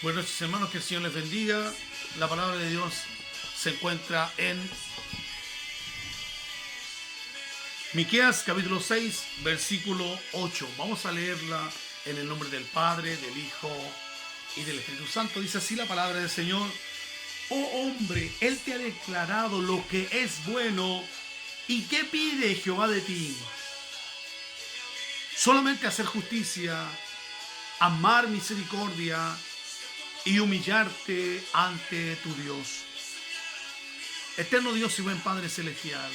Buenas noches, hermanos, que el Señor les bendiga. La palabra de Dios se encuentra en Miqueas capítulo 6, versículo 8. Vamos a leerla en el nombre del Padre, del Hijo y del Espíritu Santo. Dice así la palabra del Señor: Oh hombre, Él te ha declarado lo que es bueno. ¿Y qué pide Jehová de ti? Solamente hacer justicia, amar misericordia y humillarte ante tu Dios. Eterno Dios y buen Padre Celestial,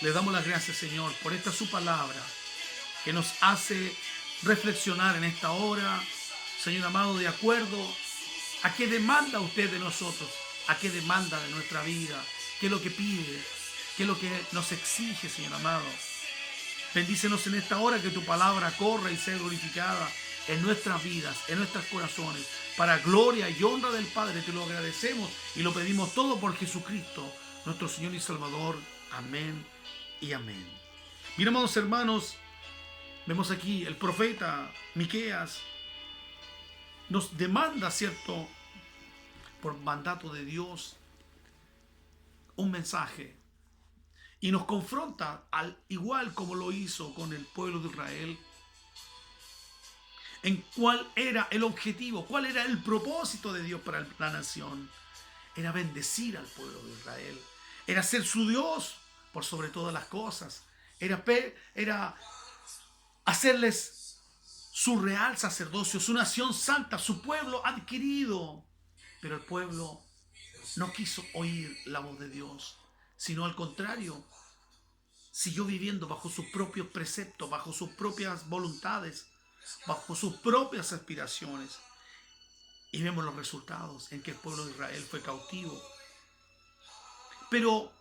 le damos las gracias, Señor, por esta su palabra que nos hace reflexionar en esta hora, Señor amado, de acuerdo a qué demanda usted de nosotros, a qué demanda de nuestra vida, qué es lo que pide, qué es lo que nos exige, Señor amado. Bendícenos en esta hora, que tu palabra corra y sea glorificada en nuestras vidas, en nuestros corazones, para gloria y honra del Padre. Te lo agradecemos y lo pedimos todo por Jesucristo, nuestro Señor y Salvador. Amén y amén. Mira, amados hermanos, vemos aquí el profeta Miqueas nos demanda, ¿cierto?, por mandato de Dios, un mensaje, y nos confronta, al igual como lo hizo con el pueblo de Israel, en cuál era el objetivo, cuál era el propósito de Dios para la nación. Era bendecir al pueblo de Israel, era ser su Dios por sobre todas las cosas, era hacerles su real sacerdocio, su nación santa, su pueblo adquirido. Pero el pueblo no quiso oír la voz de Dios, sino al contrario, siguió viviendo bajo sus propios preceptos, bajo sus propias voluntades, bajo sus propias aspiraciones. Y vemos los resultados en que el pueblo de Israel fue cautivo. Pero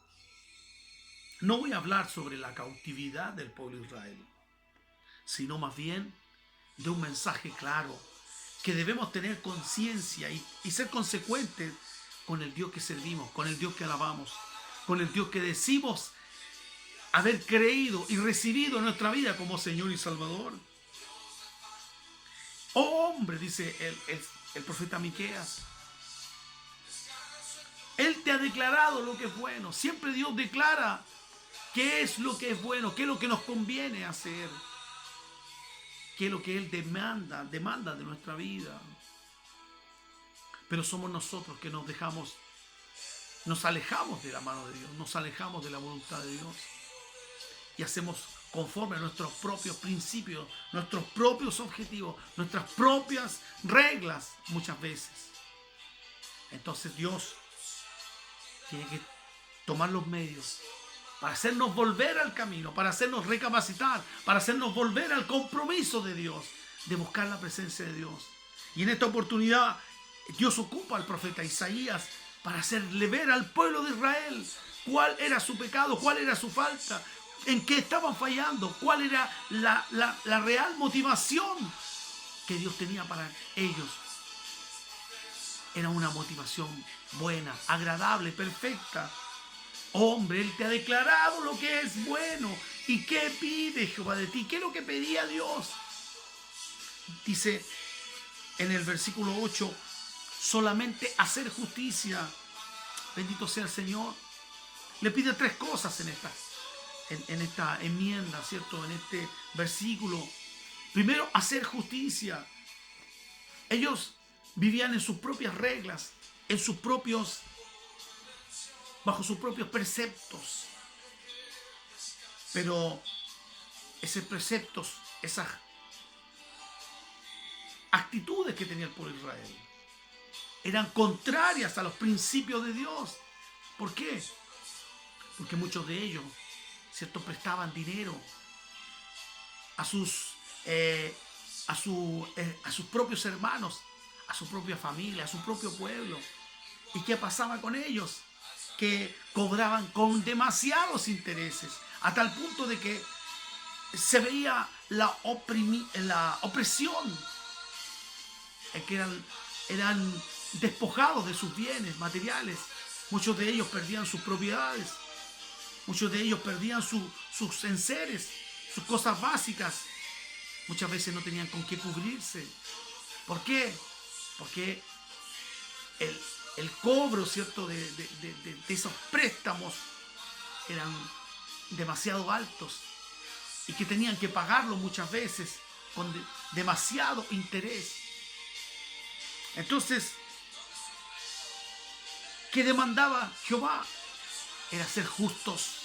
no voy a hablar sobre la cautividad del pueblo de Israel, sino más bien de un mensaje claro, que debemos tener conciencia y ser consecuentes con el Dios que servimos, con el Dios que alabamos, con el Dios que decimos haber creído y recibido en nuestra vida como Señor y Salvador. Oh hombre, dice el profeta Miqueas, Él te ha declarado lo que es bueno. Siempre Dios declara qué es lo que es bueno, qué es lo que nos conviene hacer, qué es lo que Él demanda de nuestra vida. Pero somos nosotros que nos alejamos de la mano de Dios, nos alejamos de la voluntad de Dios y hacemos conforme a nuestros propios principios, nuestros propios objetivos, nuestras propias reglas muchas veces. Entonces Dios tiene que tomar los medios para hacernos volver al camino, para hacernos recapacitar, para hacernos volver al compromiso de Dios, de buscar la presencia de Dios. Y en esta oportunidad Dios ocupa al profeta Isaías para hacerle ver al pueblo de Israel cuál era su pecado, cuál era su falta, en qué estaban fallando, cuál era la real motivación que Dios tenía para ellos. Era una motivación buena, agradable, perfecta. Hombre, Él te ha declarado lo que es bueno. ¿Y qué pide Jehová de ti? ¿Qué es lo que pedía Dios? Dice en el versículo 8, solamente hacer justicia. Bendito sea el Señor. Le pide tres cosas en esta enmienda, ¿cierto? En este versículo. Primero, hacer justicia. Ellos vivían en sus propias reglas, bajo sus propios preceptos. Pero esos preceptos, esas actitudes que tenía el pueblo de Israel, eran contrarias a los principios de Dios. ¿Por qué? Porque muchos de ellos, ¿cierto?, prestaban dinero a sus propios hermanos, a su propia familia, a su propio pueblo. ¿Y qué pasaba con ellos? Que cobraban con demasiados intereses, a tal punto de que se veía la opresión, en que eran despojados de sus bienes materiales. Muchos de ellos perdían sus propiedades, muchos de ellos perdían sus enseres, sus cosas básicas. Muchas veces no tenían con qué cubrirse. ¿Por qué? porque el, el cobro, ¿cierto?, de esos préstamos eran demasiado altos y que tenían que pagarlo muchas veces con demasiado interés. Entonces, ¿qué demandaba Jehová? Era ser justos.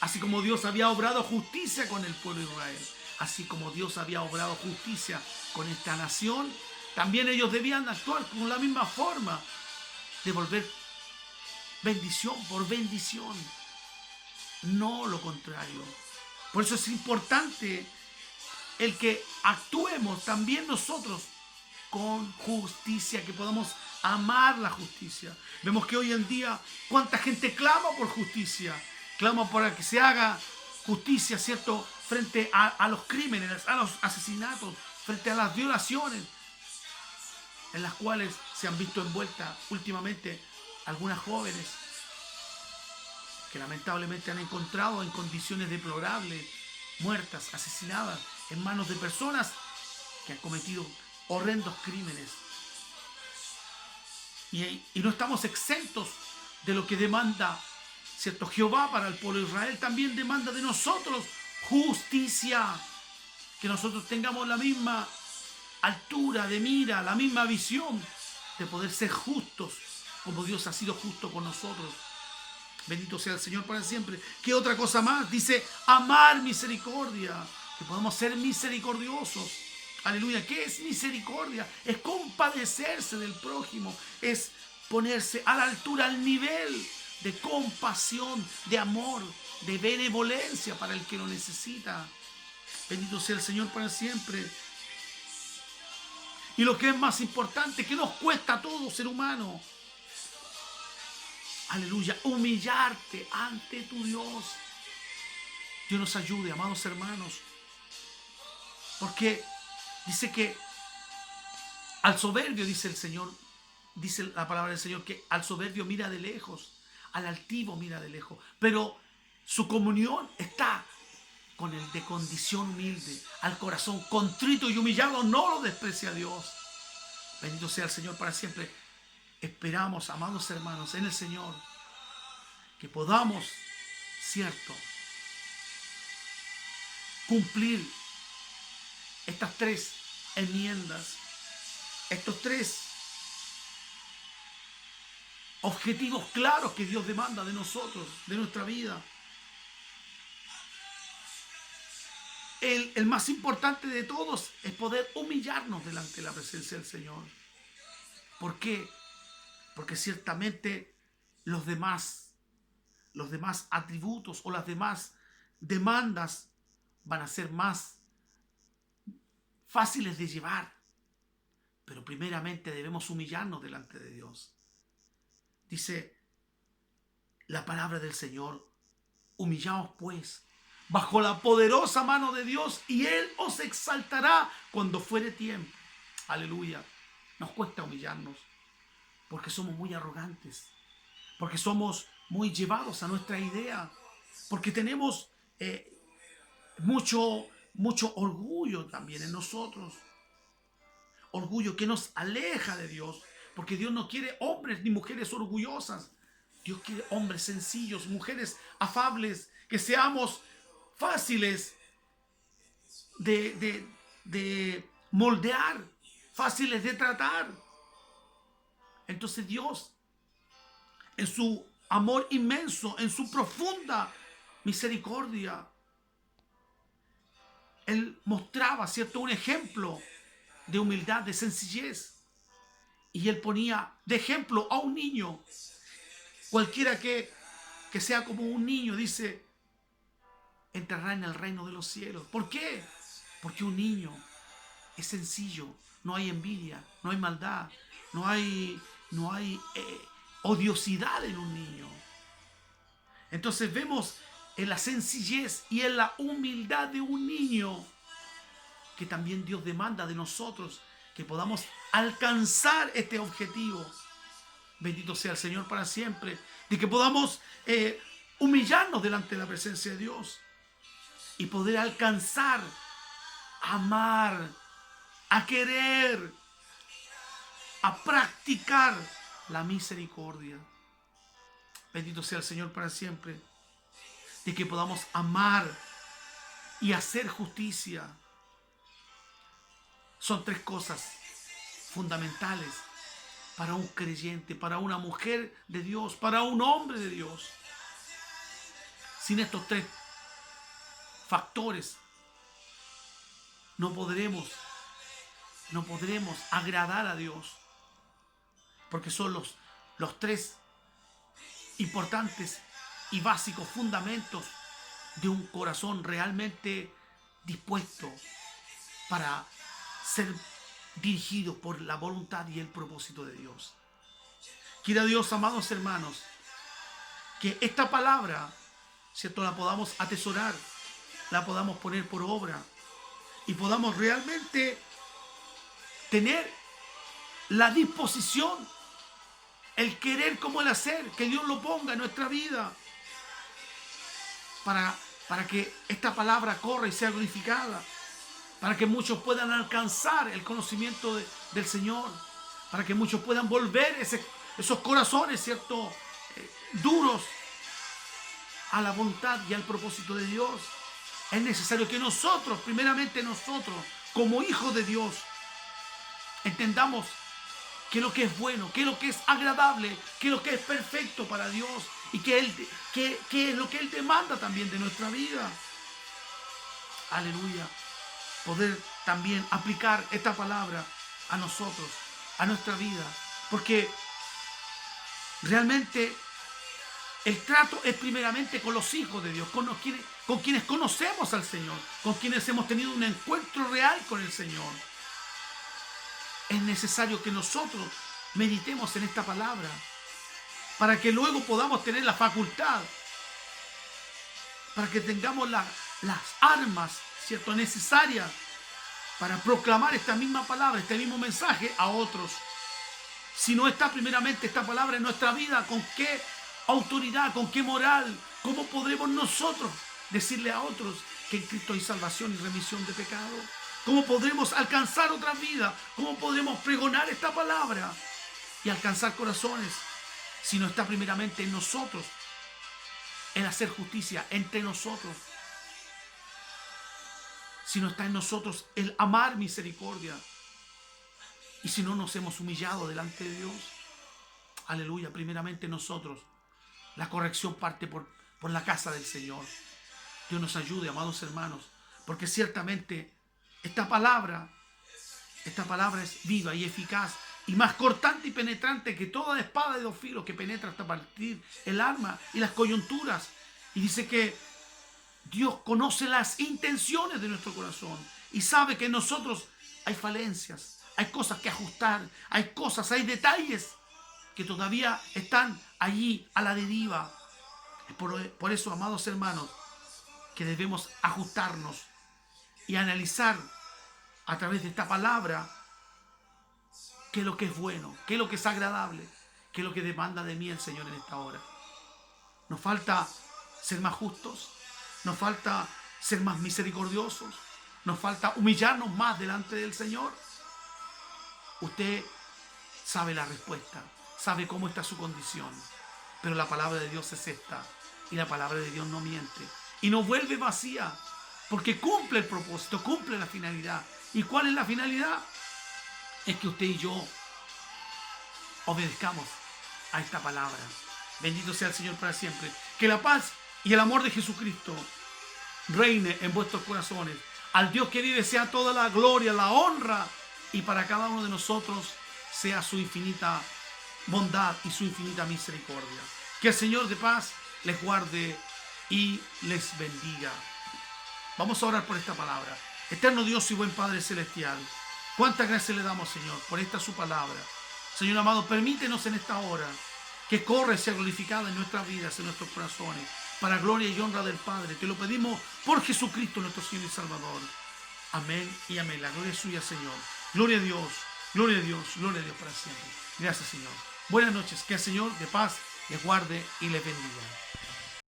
Así como Dios había obrado justicia con el pueblo de Israel, así como Dios había obrado justicia con esta nación, también ellos debían actuar con la misma forma, devolver bendición por bendición, no lo contrario. Por eso es importante el que actuemos también nosotros con justicia, que podamos amar la justicia. Vemos que hoy en día cuánta gente clama por justicia, clama para que se haga justicia, ¿cierto?, frente a los crímenes, a los asesinatos, frente a las violaciones en las cuales se han visto envueltas últimamente algunas jóvenes que lamentablemente han encontrado en condiciones deplorables, muertas, asesinadas en manos de personas que han cometido horrendos crímenes. Y no estamos exentos de lo que demanda, ¿cierto?, Jehová para el pueblo de Israel. También demanda de nosotros justicia, que nosotros tengamos la misma altura de mira, la misma visión de poder ser justos como Dios ha sido justo con nosotros. Bendito sea el Señor para siempre. ¿Qué otra cosa más? Dice amar misericordia, que podamos ser misericordiosos. Aleluya. ¿Qué es misericordia? Es compadecerse del prójimo, es ponerse a la altura, al nivel de compasión, de amor, de benevolencia para el que lo necesita. Bendito sea el Señor para siempre. Y lo que es más importante, que nos cuesta a todo ser humano, aleluya, humillarte ante tu Dios. Dios nos ayude, amados hermanos, porque dice que al soberbio, dice el Señor, dice la palabra del Señor, que al soberbio mira de lejos, al altivo mira de lejos, pero su comunión está con el de condición humilde, al corazón contrito y humillado no lo desprecia Dios. Bendito sea el Señor para siempre. Esperamos, amados hermanos, en el Señor, que podamos, cierto, cumplir estas 3 enmiendas, estos 3 objetivos claros que Dios demanda de nosotros, de nuestra vida. El más importante de todos es poder humillarnos delante de la presencia del Señor. ¿Por qué? Porque ciertamente los demás atributos o las demás demandas van a ser más fáciles de llevar. Pero primeramente debemos humillarnos delante de Dios. Dice la palabra del Señor: humillaos pues bajo la poderosa mano de Dios y Él os exaltará cuando fuere tiempo. Aleluya. Nos cuesta humillarnos porque somos muy arrogantes, porque somos muy llevados a nuestra idea, porque tenemos mucho orgullo también en nosotros. Orgullo que nos aleja de Dios, porque Dios no quiere hombres ni mujeres orgullosas. Dios quiere hombres sencillos, mujeres afables, que seamos fáciles de moldear, fáciles de tratar. Entonces Dios, en su amor inmenso, en su profunda misericordia, Él mostraba, ¿cierto?, un ejemplo de humildad, de sencillez. Y Él ponía de ejemplo a un niño. Cualquiera que sea como un niño, dice, entrará en el reino de los cielos. ¿Por qué? Porque un niño es sencillo, no hay envidia, no hay maldad, no hay odiosidad en un niño. Entonces vemos en la sencillez y en la humildad de un niño que también Dios demanda de nosotros, que podamos alcanzar este objetivo. Bendito sea el Señor para siempre, de que podamos humillarnos delante de la presencia de Dios y poder alcanzar a amar, a querer a practicar la misericordia. Bendito sea el Señor para siempre. De que podamos amar y hacer justicia. Son tres cosas fundamentales para un creyente, para una mujer de Dios, para un hombre de Dios. Sin estos tres factores no podremos agradar a Dios, porque son los tres importantes y básicos fundamentos de un corazón realmente dispuesto para ser dirigido por la voluntad y el propósito de Dios. Quiera Dios, amados hermanos, que esta palabra, ¿cierto?, la podamos atesorar, la podamos poner por obra y podamos realmente tener la disposición, el querer como el hacer, que Dios lo ponga en nuestra vida para que esta palabra corra y sea glorificada, para que muchos puedan alcanzar el conocimiento del Señor, para que muchos puedan volver esos corazones, ¿cierto?, duros a la voluntad y al propósito de Dios. Es necesario que nosotros, primeramente nosotros, como hijos de Dios, entendamos qué es lo que es bueno, qué es lo que es agradable, qué es lo que es perfecto para Dios y qué es lo que Él demanda también de nuestra vida. Aleluya. Poder también aplicar esta palabra a nosotros, a nuestra vida, porque realmente el trato es primeramente con los hijos de Dios, con quienes conocemos al Señor, con quienes hemos tenido un encuentro real con el Señor. Es necesario que nosotros meditemos en esta palabra para que luego podamos tener la facultad, para que tengamos las armas, ¿cierto?, necesarias para proclamar esta misma palabra, este mismo mensaje a otros. Si no está primeramente esta palabra en nuestra vida, ¿con qué autoridad, con qué moral, cómo podremos nosotros decirle a otros que en Cristo hay salvación y remisión de pecado? ¿Cómo podremos alcanzar otra vida? ¿Cómo podremos pregonar esta palabra y alcanzar corazones si no está primeramente en nosotros el hacer justicia entre nosotros? Si no está en nosotros el amar misericordia y si no nos hemos humillado delante de Dios. Aleluya, primeramente nosotros. La corrección parte por la casa del Señor. Dios nos ayude, amados hermanos, porque ciertamente esta palabra es viva y eficaz y más cortante y penetrante que toda espada de 2 filos que penetra hasta partir el alma y las coyunturas. Y dice que Dios conoce las intenciones de nuestro corazón y sabe que en nosotros hay falencias, hay cosas que ajustar, hay detalles que todavía están allí a la deriva. Por eso, amados hermanos, que debemos ajustarnos y analizar a través de esta palabra qué es lo que es bueno, qué es lo que es agradable, qué es lo que demanda de mí el Señor en esta hora. Nos falta ser más justos, nos falta ser más misericordiosos, nos falta humillarnos más delante del Señor. Usted sabe la respuesta, sabe cómo está su condición, pero la palabra de Dios es esta, y la palabra de Dios no miente y no vuelve vacía, porque cumple el propósito, cumple la finalidad. ¿Y cuál es la finalidad? Es que usted y yo obedezcamos a esta palabra. Bendito sea el Señor para siempre. Que la paz y el amor de Jesucristo reine en vuestros corazones. Al Dios que vive sea toda la gloria, la honra, y para cada uno de nosotros sea su infinita bondad y su infinita misericordia. Que el Señor de paz les guarde y les bendiga. Vamos a orar por esta palabra. Eterno Dios y buen Padre Celestial, cuántas gracias le damos, Señor, por esta su palabra. Señor amado, permítenos en esta hora que corra y sea glorificada en nuestras vidas, en nuestros corazones, para gloria y honra del Padre. Te lo pedimos por Jesucristo, nuestro Señor y Salvador. Amén y amén. La gloria es suya, Señor. Gloria a Dios, gloria a Dios, gloria a Dios para siempre. Gracias, Señor. Buenas noches. Que el Señor de paz les guarde y les bendiga.